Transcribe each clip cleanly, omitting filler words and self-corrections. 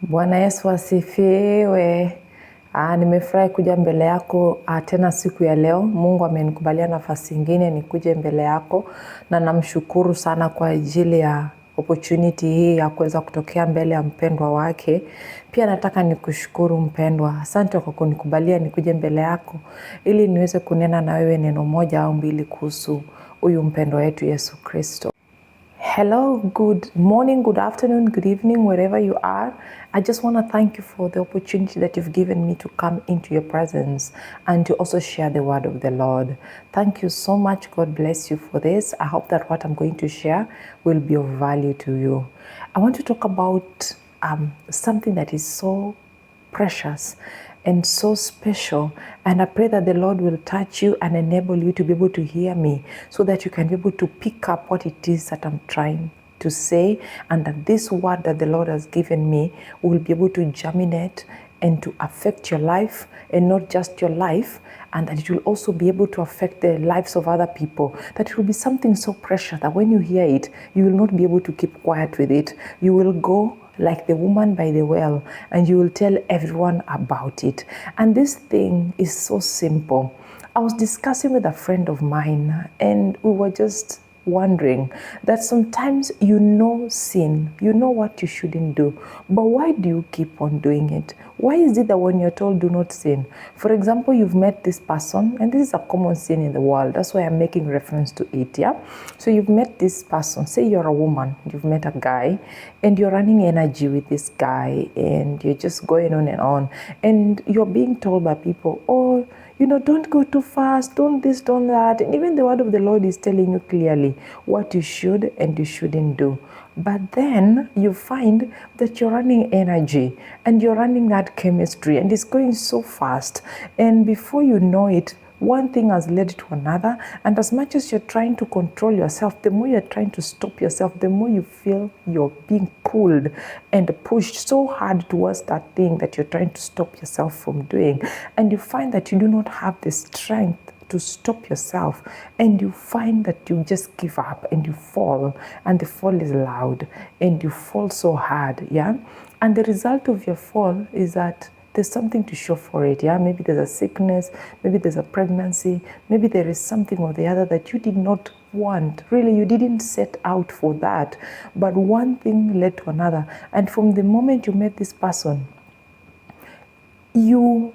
Bwana Yesu asifiwe. Nimefurahi kuja mbele yako tena siku ya leo. Mungu amenikubalia nafasi nyingine nikuje mbele yako, na namshukuru sana kwa ajili ya opportunity hii ya kuweza kutokea mbele ya mpendwa wake. Pia nataka nikushukuru mpendwa. Asante kwa kunikubalia nikuje mbele yako ili niweze kunena na wewe neno moja au mbili kuhusu huyu mpendwa wetu Yesu Kristo. Hello, good morning, good afternoon, good evening, wherever you are. I just want to thank you for the opportunity that you've given me to come into your presence and to also share the word of the Lord. Thank you so much. God bless you for this. I hope that what I'm going to share will be of value to you. I want to talk about something that is so precious and so special, and I pray that the Lord will touch you and enable you to be able to hear me so that you can be able to pick up what it is that I'm trying to say, and that this word that the Lord has given me will be able to germinate and to affect your life, and not just your life, and that it will also be able to affect the lives of other people. That it will be something so precious that when you hear it, you will not be able to keep quiet with it. You will go like the woman by the well, and you will tell everyone about it. And this thing is so simple. I was discussing with a friend of mine, and we were just wondering that sometimes you know sin, you know what you shouldn't do, but why do you keep on doing it? Why is it that when you're told do not sin, for example, you've met this person, and this is a common sin in the world, that's why I'm making reference to it, yeah? So you've met this person, say you're a woman, you've met a guy, and you're running energy with this guy, and you're just going on, and you're being told by people, oh, you know, don't go too fast, don't this, don't that. And even the word of the Lord is telling you clearly what you should and you shouldn't do. But then you find that you're running energy and you're running that chemistry, and it's going so fast. And before you know it, one thing has led to another, and as much as you're trying to control yourself, the more you're trying to stop yourself, the more you feel you're being pulled and pushed so hard towards that thing that you're trying to stop yourself from doing. And you find that you do not have the strength to stop yourself, and you find that you just give up and you fall, and the fall is loud and you fall so hard, yeah? And the result of your fall is that there's something to show for it, yeah? Maybe there's a sickness, maybe there's a pregnancy, maybe there is something or the other that you did not want. Really, you didn't set out for that, but one thing led to another. And from the moment you met this person, you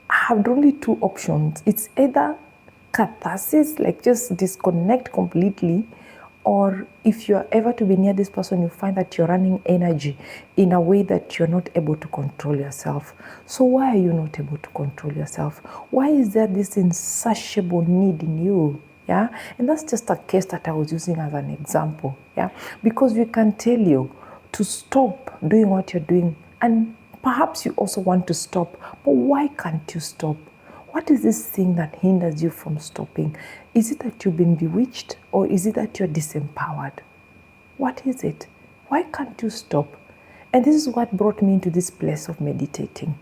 have only two options. It's either catharsis, like just disconnect completely, or if you're ever to be near this person, you find that you're running energy in a way that you're not able to control yourself. So why are you not able to control yourself? Why is there this insatiable need in you? Yeah, and that's just a case that I was using as an example. Yeah, because we can tell you to stop doing what you're doing, and perhaps you also want to stop, but why can't you stop? What is this thing that hinders you from stopping? Is it that you've been bewitched, or is it that you're disempowered? What is it? Why can't you stop? And this is what brought me into this place of meditating.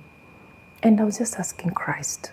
And I was just asking Christ.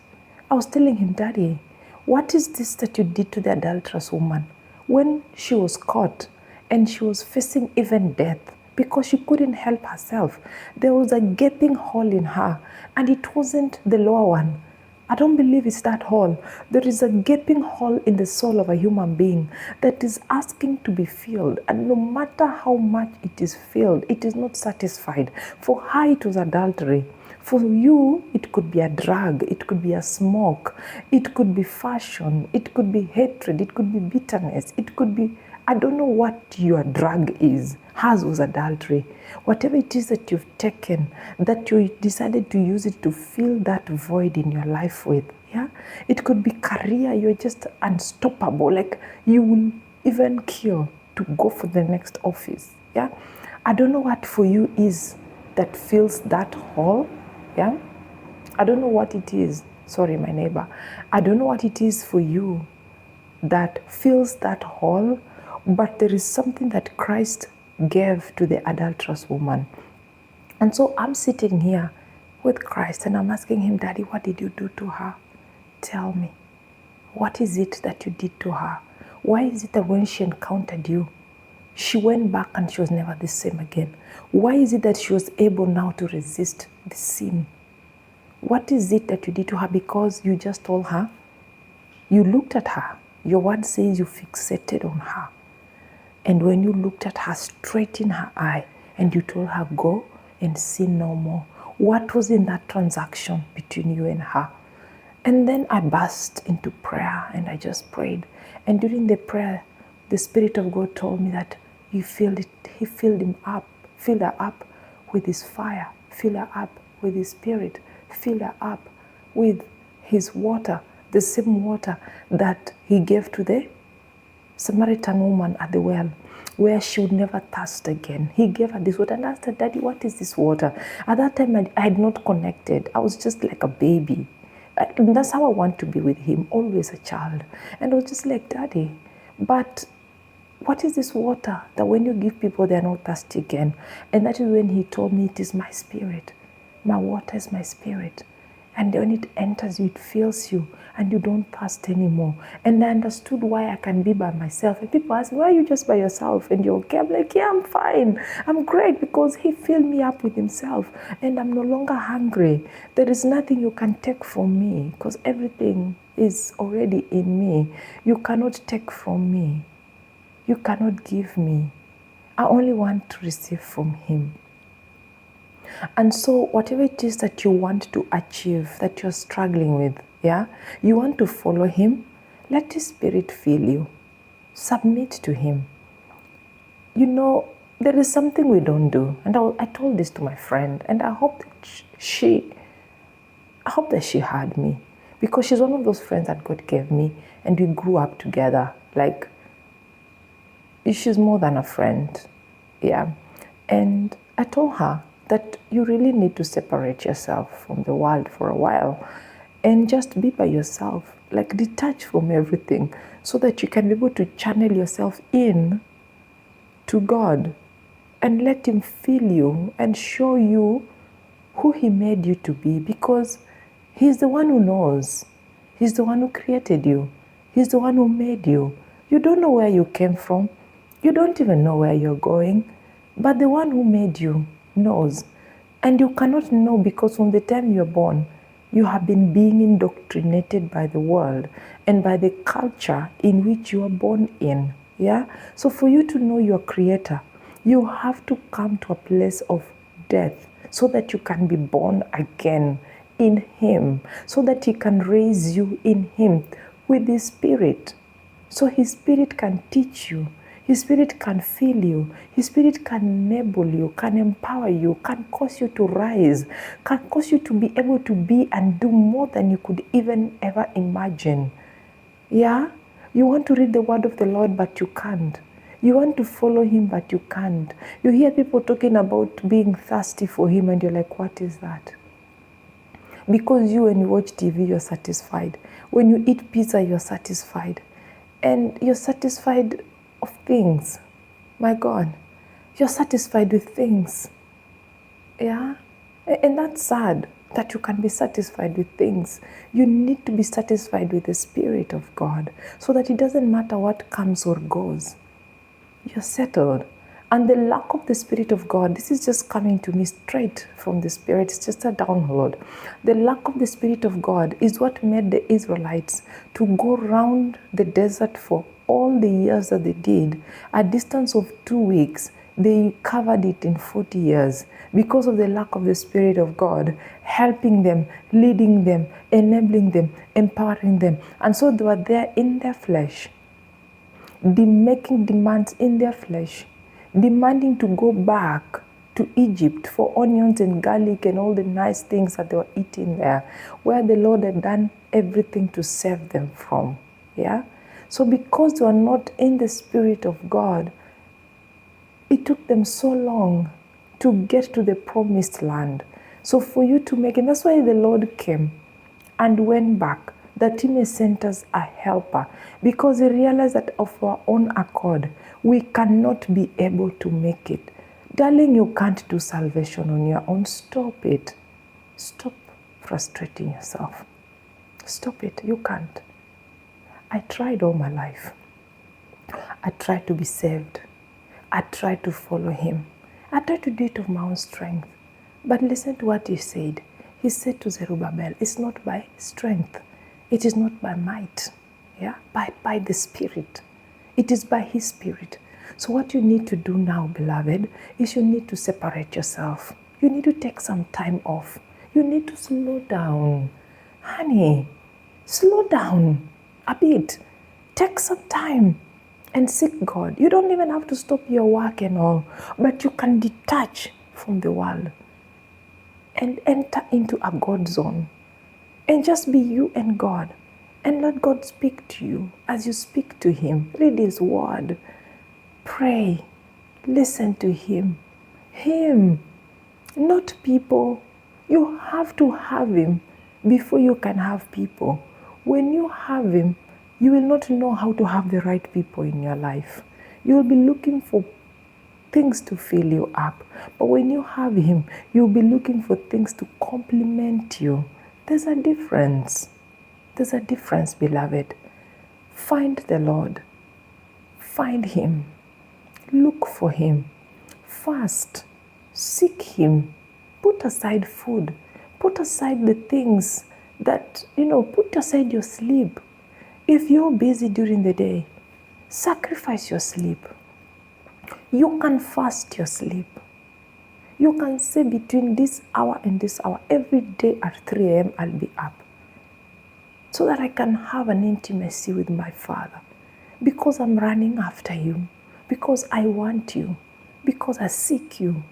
I was telling him, Daddy, what is this that you did to the adulterous woman when she was caught and she was facing even death because she couldn't help herself? There was a gaping hole in her, and it wasn't the lower one. I don't believe it's that hole. There is a gaping hole in the soul of a human being that is asking to be filled. And no matter how much it is filled, it is not satisfied. For her, it was adultery. For you, it could be a drug, it could be a smoke, it could be fashion, it could be hatred, it could be bitterness, it could be, I don't know what your drug is. Hers was adultery. Whatever it is that you've taken, that you decided to use it to fill that void in your life with, yeah? It could be career, you're just unstoppable, like you will even kill to go for the next office, yeah? I don't know what for you is that fills that hole, yeah? I don't know what it is. Sorry, my neighbor. I don't know what it is for you that fills that hole, but there is something that Christ gave to the adulterous woman. And so I'm sitting here with Christ, and I'm asking him, Daddy, what did you do to her? Tell me. What is it that you did to her? Why is it that when she encountered you, She went back and she was never the same again. Why is it that she was able now to resist the sin? What is it that you did to her? Because you just told her, you looked at her. Your word says you fixated on her. And when you looked at her straight in her eye and you told her, go and sin no more, what was in that transaction between you and her? And then I burst into prayer and I just prayed. And during the prayer, the Spirit of God told me that He filled her up with His fire, fill her up with His Spirit, fill her up with His water, the same water that He gave to the Samaritan woman at the well, where she would never thirst again. He gave her this water and asked her, Daddy, what is this water? At that time, I had not connected. I was just like a baby. And that's how I want to be with Him, always a child. And I was just like, Daddy, but what is this water that when you give people, they're not thirsty again? And that is when He told me, it is my spirit. My water is my spirit. And when it enters you, it fills you and you don't thirst anymore. And I understood why I can be by myself. And people ask, why are you just by yourself? And you're okay? I'm like, yeah, I'm fine. I'm great because He filled me up with Himself. And I'm no longer hungry. There is nothing you can take from me because everything is already in me. You cannot take from me. You cannot give me. I only want to receive from Him. And so whatever it is that you want to achieve, that you're struggling with, yeah, you want to follow Him, let His Spirit fill you. Submit to Him. You know, there is something we don't do. And I told this to my friend, and I hope that she heard me. Because she's one of those friends that God gave me, and we grew up together. Like, she's more than a friend. Yeah. And I told her that you really need to separate yourself from the world for a while and just be by yourself, like detach from everything so that you can be able to channel yourself in to God and let Him fill you and show you who He made you to be, because He's the one who knows. He's the one who created you. He's the one who made you. You don't know where you came from. You don't even know where you're going. But the one who made you knows. And you cannot know because from the time you're born, you have been being indoctrinated by the world and by the culture in which you are born in. Yeah? So for you to know your Creator, you have to come to a place of death so that you can be born again in Him, so that He can raise you in Him with His Spirit. So His Spirit can teach you. His Spirit can fill you. His Spirit can enable you, can empower you, can cause you to rise, can cause you to be able to be and do more than you could even ever imagine. Yeah? You want to read the word of the Lord, but you can't. You want to follow Him, but you can't. You hear people talking about being thirsty for Him, and you're like, what is that? Because when you watch TV, you're satisfied. When you eat pizza, you're satisfied. And you're satisfied of things. My God, you're satisfied with things. Yeah? And that's sad that you can be satisfied with things. You need to be satisfied with the Spirit of God so that it doesn't matter what comes or goes. You're settled. And the lack of the Spirit of God, this is just coming to me straight from the Spirit. It's just a download. The lack of the Spirit of God is what made the Israelites to go around the desert for all the years that they did. A distance of 2 weeks, they covered it in 40 years because of the lack of the Spirit of God, helping them, leading them, enabling them, empowering them. And so they were there in their flesh, making demands in their flesh, demanding to go back to Egypt for onions and garlic and all the nice things that they were eating there, where the Lord had done everything to save them from. Yeah? So because they were not in the Spirit of God, it took them so long to get to the promised land. So for you to make it, that's why the Lord came and went back, that He may send us a helper, because He realized that of our own accord, we cannot be able to make it. Darling, you can't do salvation on your own. Stop it. Stop frustrating yourself. Stop it. You can't. I tried all my life. I tried to be saved. I tried to follow him. I tried to do it of my own strength. But listen to what he said. He said to Zerubbabel, it's not by strength. It is not by might. Yeah, by the Spirit. It is by his Spirit. So what you need to do now, beloved, is you need to separate yourself. You need to take some time off. You need to slow down. Honey, slow down a bit. Take some time and seek God. You don't even have to stop your work and all, but you can detach from the world and enter into a God zone and just be you and God, and let God speak to you as you speak to him. Read his word, pray, listen to him, not people. You have to have him before you can have people. When you have him, you will not know how to have the right people in your life. You will be looking for things to fill you up. But when you have him, you'll be looking for things to complement you. There's a difference. There's a difference, beloved. Find the Lord. Find him. Look for him. Fast. Seek him. Put aside food. Put aside the things that, put aside your sleep. If you're busy during the day, sacrifice your sleep. You can fast your sleep. You can say between this hour and this hour, every day at 3 a.m. I'll be up, so that I can have an intimacy with my Father. Because I'm running after you. Because I want you. Because I seek you.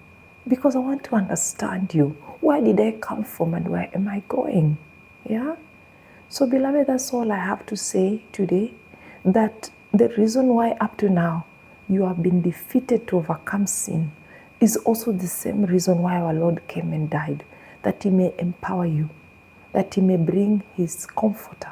Because I want to understand you. Where did I come from and where am I going? Yeah? So, beloved, that's all I have to say today. That the reason why up to now you have been defeated to overcome sin is also the same reason why our Lord came and died. That he may empower you. That he may bring his comforter,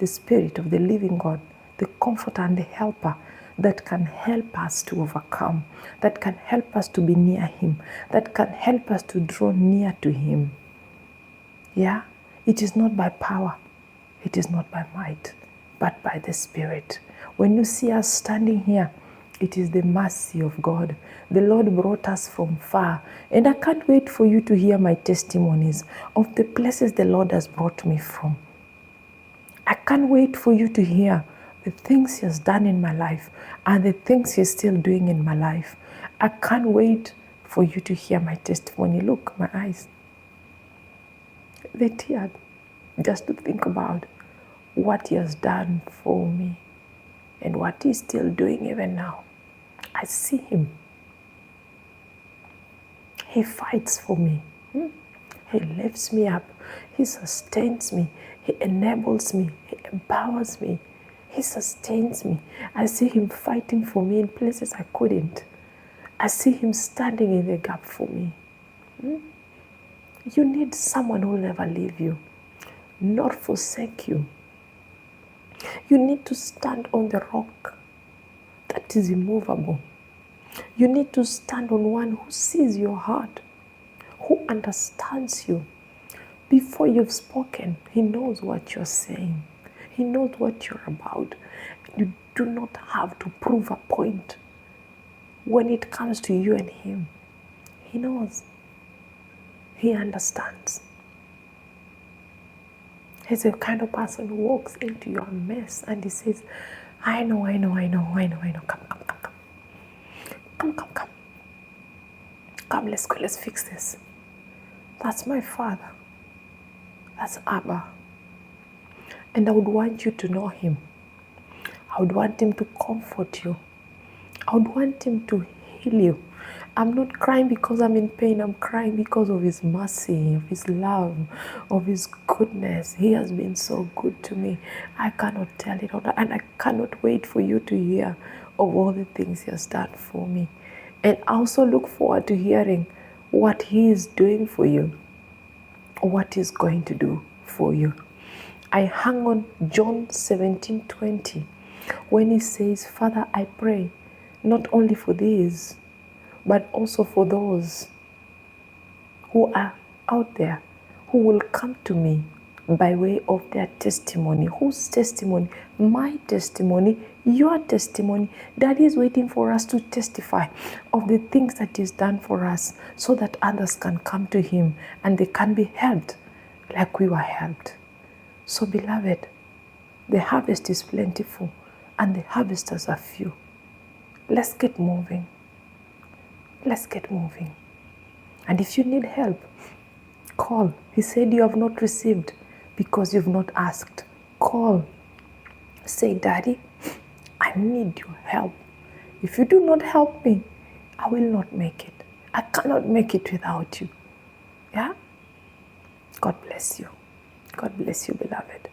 the Spirit of the living God, the comforter and the helper that can help us to overcome, that can help us to be near him, that can help us to draw near to him. Yeah? It is not by power, it is not by might, but by the Spirit. When you see us standing here, it is the mercy of God. The Lord brought us from far. And I can't wait for you to hear my testimonies of the places the Lord has brought me from. I can't wait for you to hear the things he has done in my life and the things he's still doing in my life. I can't wait for you to hear my testimony. Look, my eyes, they teared just to think about what he has done for me and what he's still doing even now. I see him. He fights for me. He lifts me up. He sustains me. He enables me. He empowers me. He sustains me. I see him fighting for me in places I couldn't. I see him standing in the gap for me. You need someone who will never leave you, not forsake you. You need to stand on the rock that is immovable. You need to stand on one who sees your heart, who understands you. Before you've spoken, he knows what you're saying. He knows what you're about. You do not have to prove a point when it comes to you and him. He knows. He understands. He's the kind of person who walks into your mess and he says, I know. Come, let's go, let's fix this. That's my Father. That's Abba. And I would want you to know him. I would want him to comfort you. I would want him to heal you. I'm not crying because I'm in pain. I'm crying because of his mercy, of his love, of his goodness. He has been so good to me. I cannot tell it all. And I cannot wait for you to hear of all the things he has done for me. And I also look forward to hearing what he is doing for you, what he's going to do for you. I hang on John 17:20 when he says, Father, I pray not only for these, but also for those who are out there who will come to me by way of their testimony. Whose testimony? My testimony, your testimony. Daddy is waiting for us to testify of the things that He's done for us so that others can come to Him and they can be helped like we were helped. So, beloved, the harvest is plentiful and the harvesters are few. Let's get moving. Let's get moving. And if you need help, call. He said you have not received because you've not asked. Call. Say, Daddy, I need your help. If you do not help me, I will not make it. I cannot make it without you. Yeah? God bless you. God bless you, beloved.